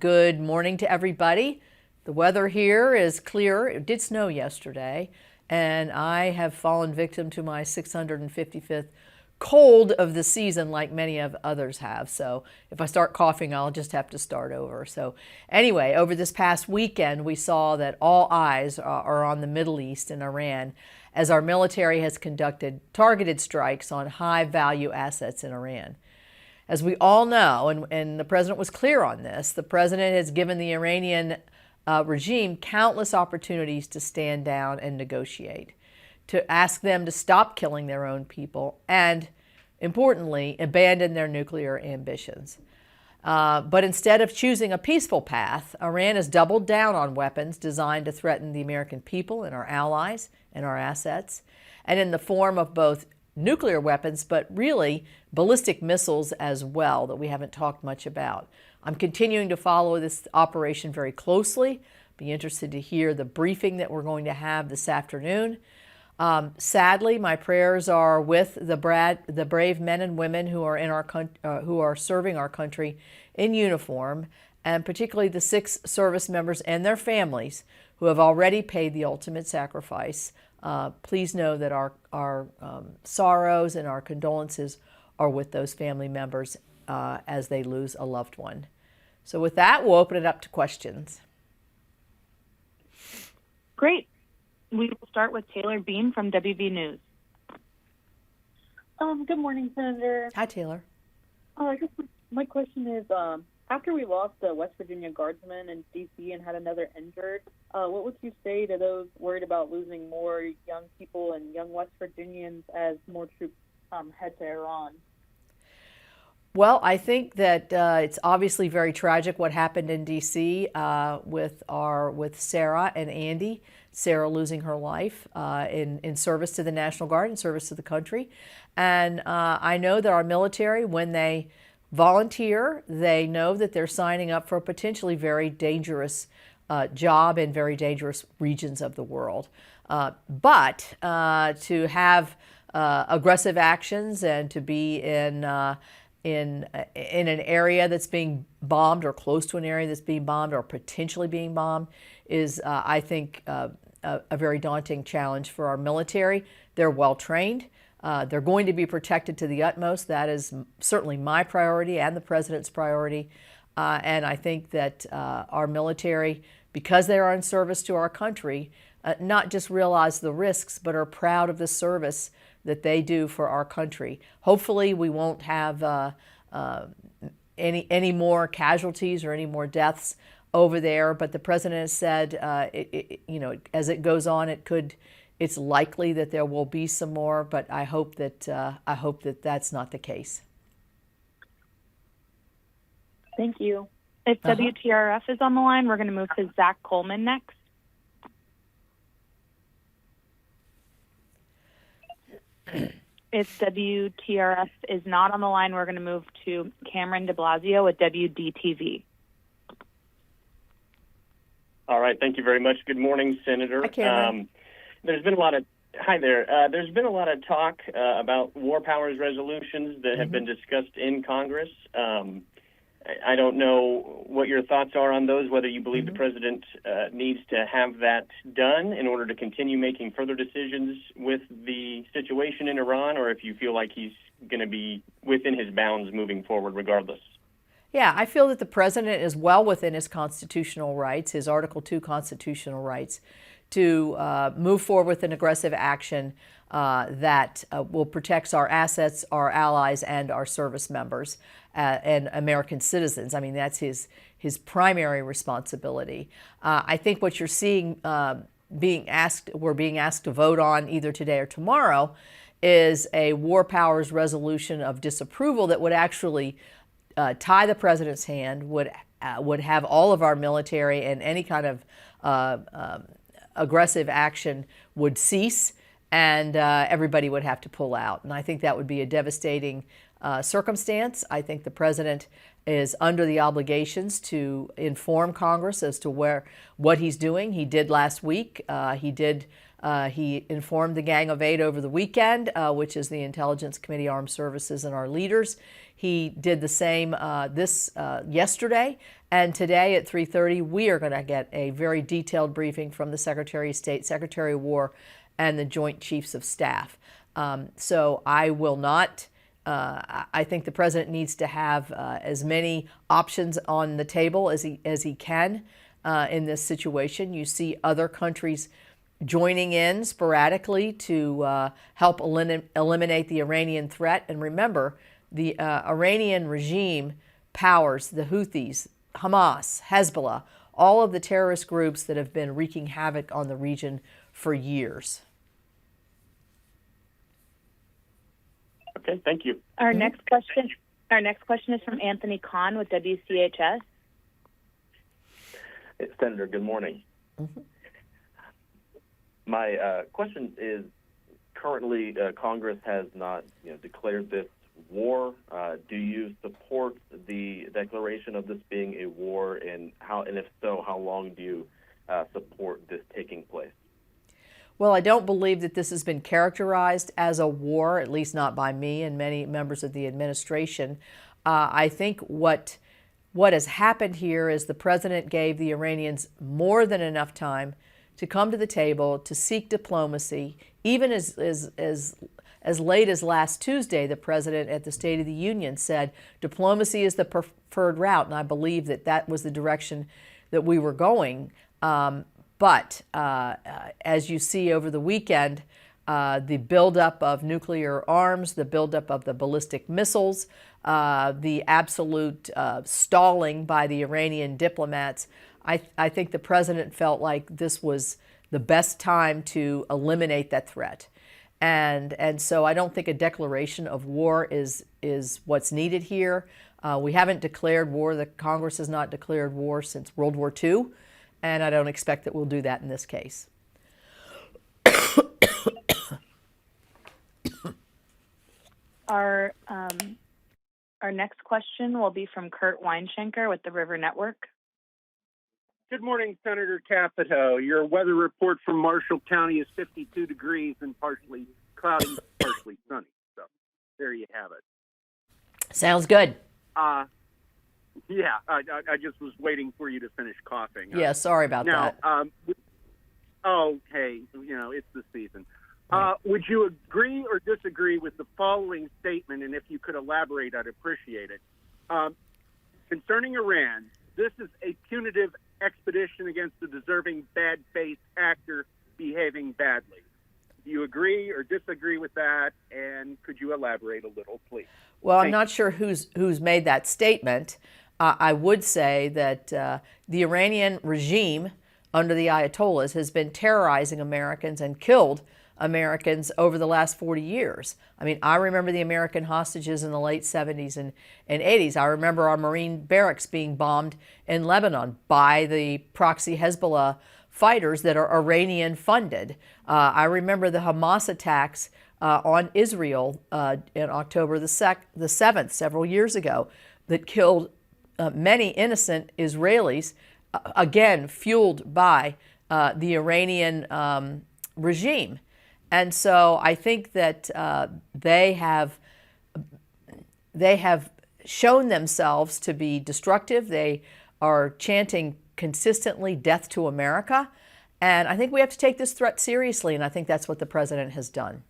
Good morning to everybody. The weather here is clear. It did snow yesterday, and I have fallen victim to my 655th cold of the season like many of others have. So if I start coughing, I'll just have to start over. So anyway, over this past weekend, we saw that all eyes are on the Middle East and Iran as our military has conducted targeted strikes on high-value assets in Iran. As we all know, and the president was clear on this, the president has given the Iranian regime countless opportunities to stand down and negotiate, to ask them to stop killing their own people and, importantly, abandon their nuclear ambitions. But instead of choosing a peaceful path, Iran has doubled down on weapons designed to threaten the American people and our allies and our assets, and in the form of both nuclear weapons, but really ballistic missiles as well that we haven't talked much about. I'm continuing to follow this operation very closely. Be interested to hear the briefing that we're going to have this afternoon. Sadly, my prayers are with the brave men and women who are in who are serving our country in uniform, and particularly the 6 service members and their families who have already paid the ultimate sacrifice. Please know that our sorrows and our condolences are with those family members as they lose a loved one. So with that, we'll open it up to questions. Great. We will start with Taylor Bean from WV News. Good morning, Senator. Hi, Taylor. I guess my question is, after we lost a West Virginia Guardsman in D.C. and had another injured, what would you say to those worried about losing more young people and young West Virginians as more troops head to Iran? Well, I think that it's obviously very tragic what happened in D.C. with Sarah and Andy. Sarah losing her life in service to the National Guard, in service to the country. And I know that our military, when they volunteer, they know that they're signing up for a potentially very dangerous job in very dangerous regions of the world. But to have aggressive actions and to be in an area that's being bombed or close to an area that's being bombed or potentially being bombed is, I think, a very daunting challenge for our military. They're well trained. They're going to be protected to the utmost. That is certainly my priority and the president's priority. And I think that our military, because they are in service to our country, not just realize the risks, but are proud of the service that they do for our country. Hopefully we won't have any more casualties or any more deaths over there, but the president has said, as it goes on, it's likely that there will be some more, but I hope that that's not the case. Thank you. If WTRF is on the line, we're going to move to Zach Coleman next. If WTRF is not on the line, we're going to move to Cameron de Blasio at WDTV. All right. Thank you very much. Good morning, Senator. Hi, Cameron. There's been a lot of There's been a lot of talk about war powers resolutions that have been discussed in Congress. I don't know what your thoughts are on those, whether you believe the president needs to have that done in order to continue making further decisions with the situation in Iran, or if you feel like he's going to be within his bounds moving forward regardless. Yeah, I feel that the president is well within his constitutional rights, his Article 2 constitutional rights, to move forward with an aggressive action that will protect our assets, our allies, and our service members and American citizens. I mean, that's his primary responsibility. I think what you're seeing we're being asked to vote on either today or tomorrow is a war powers resolution of disapproval that would actually tie the president's hand, would have all of our military and any kind of aggressive action would cease, and everybody would have to pull out. And I think that would be a devastating circumstance. I think the president is under the obligations to inform Congress as to what he's doing. He did last week. He informed the Gang of Eight over the weekend, which is the Intelligence Committee, Armed Services, and our leaders. He did the same yesterday, And today at 3:30, we are going to get a very detailed briefing from the Secretary of State, Secretary of War, and the Joint Chiefs of Staff. So I will not. I think the president needs to have as many options on the table as he can in this situation. You see other countries joining in sporadically to help eliminate the Iranian threat. And remember, the Iranian regime powers the Houthis, Hamas, Hezbollah, all of the terrorist groups that have been wreaking havoc on the region for years. Okay, thank you. Our next question is from Anthony Kahn with WCHS. Senator, good morning. Mm-hmm. My question is, currently Congress has not declared this war. Do you support the declaration of this being a war, and if so, how long do you support this taking place? Well, I don't believe that this has been characterized as a war, at least not by me and many members of the administration. I think what has happened here is the president gave the Iranians more than enough time to come to the table, to seek diplomacy. Even as late as last Tuesday, the president at the State of the Union said diplomacy is the preferred route, and I believe that was the direction that we were going. But as you see over the weekend, the buildup of nuclear arms, the buildup of the ballistic missiles, the absolute stalling by the Iranian diplomats, I think the president felt like this was the best time to eliminate that threat. And so I don't think a declaration of war is what's needed here. We haven't declared war. The Congress has not declared war since World War II. And I don't expect that we'll do that in this case. Our next question will be from Kurt Weinschenker with the River Network. Good morning, Senator Capito. Your weather report from Marshall County is 52 degrees and partially cloudy, partially sunny. So there you have it. Sounds good. Yeah, I just was waiting for you to finish coughing. Yeah, sorry about that. Hey, it's the season. Would you agree or disagree with the following statement? And if you could elaborate, I'd appreciate it. Concerning Iran, this is a punitive expedition against a deserving bad faith actor behaving badly. Do you agree or disagree with that? And could you elaborate a little, please? Well, I'm not sure who's made that statement. I would say that the Iranian regime under the Ayatollahs has been terrorizing Americans and killed Americans over the last 40 years. I mean, I remember the American hostages in the late 70s and 80s. I remember our Marine barracks being bombed in Lebanon by the proxy Hezbollah fighters that are Iranian funded. I remember the Hamas attacks on Israel in October the 7th, several years ago, that killed many innocent Israelis, again, fueled by the Iranian regime. And so I think that they have shown themselves to be destructive. They are chanting consistently death to America. And I think we have to take this threat seriously, and I think that's what the president has done.